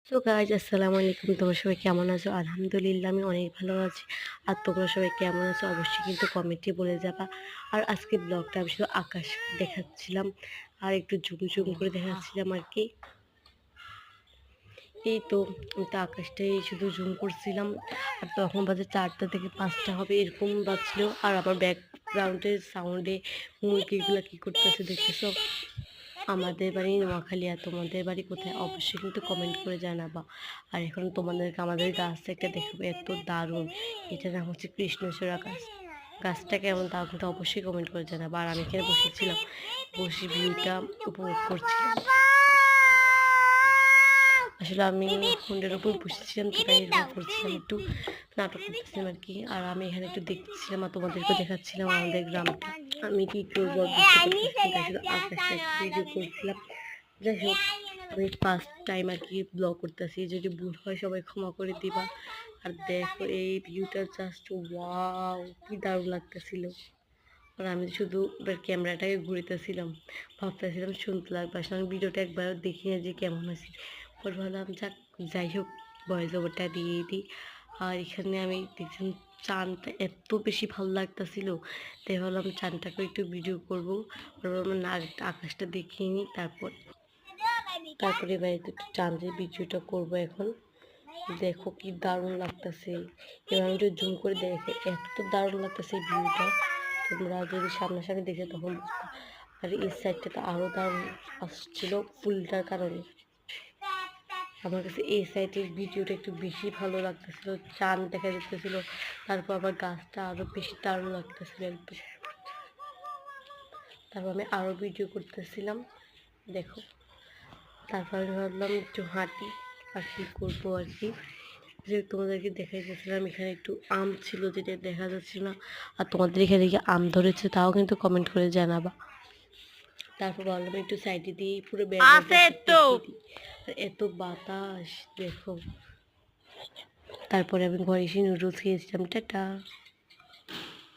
So guys আসসালামু আলাইকুম। তোমরা সবাই কেমন আছো? আলহামদুলিল্লাহ আমি অনেক ভালো আছি। আর তোমরা সবাই কেমন আছো অবশ্যই কিন্তু কমেন্টে বলে যাবা। আর আজকে ব্লগটা আমি শুধু আকাশ দেখাচ্ছিলাম আর একটু জুম করে দেখাচ্ছিলাম আর কি। এই তো আমি তো আকাশটাই শুধু জুম করছিলাম। আর তখন বাজে 4টা থেকে 5টা হবে এরকম বাজছিল। আর আমার ব্যাকগ্রাউন্ডের সাউন্ডে মুরগিগুলো কী করতেছে দেখতেছো? আমাদের বাড়ি নোয়াখালী, আর তোমাদের বাড়ি কোথায় অবশ্যই কিন্তু কমেন্ট করে জানাবা। আর এখন তোমাদেরকে আমাদের গাছ একটা দেখাবো, এত দারুণ। এটার নাম হচ্ছে কৃষ্ণচূড়া গাছ। গাছটা কেমন তাও কিন্তু অবশ্যই কমেন্ট করে জানাবা। আর আমি এখানে বসেছিলাম, বসে ভিউটা উপভোগ করছিলাম। আসলে আমি ফোনের উপর বসেছিলাম তো তাই এরকম করছিলাম, একটু নাটক করতেছিলাম আর কি। আর আমি এখানে একটু দেখছিলাম আর তোমাদেরকে দেখাচ্ছিলাম আমাদের গ্রামটা। আমি কি করবো বুঝতে পারতেছি না, শুধু আকাশটা একটু ভিডিও করছিলাম। যাই হোক, আমি ফার্স্ট টাইম আর কি ব্লগ করতেছি, যদি ভুল হয় সবাই ক্ষমা করে দিবা। আর দেখো এই ভিউটা জাস্ট ওয়াও, কি দারুণ লাগতেছিল। আর আমি শুধু এবার ক্যামেরাটাকে ঘুরিতেছিলাম, ভাবতেছিলাম শুনতে লাগবে। আসলে আমি ভিডিওটা একবার দেখি না যে কেমন আছে, পর ভাবলাম যাই হোক ভয়েস ওভারটা দিয়ে দিই। আর এখানে আমি দেখছিলাম চাঁদটা এত বেশি ভালো লাগতেছিল, তাই ভাবলাম চাঁদটাকে একটু ভিডিও করবো। আমার না আকাশটা দেখিয়ে নিই, তারপরে এবার একটু চাঁদের ভিডিওটা করবো এখন। দেখো কি দারুণ লাগতেছে। এবার আমি একটু জুম করে দেখে এত দারুণ লাগতেছে ভিউটা, তোমরা যদি সামনাসামনি দেখে তখন বুঝতে। আর এই সাইডটা তো আরও দারুণ আসছিল ফুলটার কারণে। আমার কাছে এই সাইডের ভিডিওটা একটু বেশি ভালো লাগতেছিল, চাঁদ দেখা যাচ্তেছিল। তারপর আবার গাছটা আরও বেশি দারুণ লাগতেছিল একদম। তারপর আমি আরও ভিডিও করতেছিলাম, দেখো। তারপর আমি ভাবলাম একটু হাঁটি আর কি করবো আর কি। যে তোমাদেরকে দেখাই যাচ্ছিলাম এখানে একটু আম ছিল যেটা দেখা যাচ্ছিল না। আর তোমাদের এখানে কি আম ধরেছে তাও কিন্তু কমেন্ট করে জানাবা। তারপর ভাবলাম একটু সাইডে দিয়ে পুরো ব্যাগটা আর এত বাতাস দেখো। তারপরে আমি ঘরে এসে নুডলস খেয়েছিলাম। টাটা।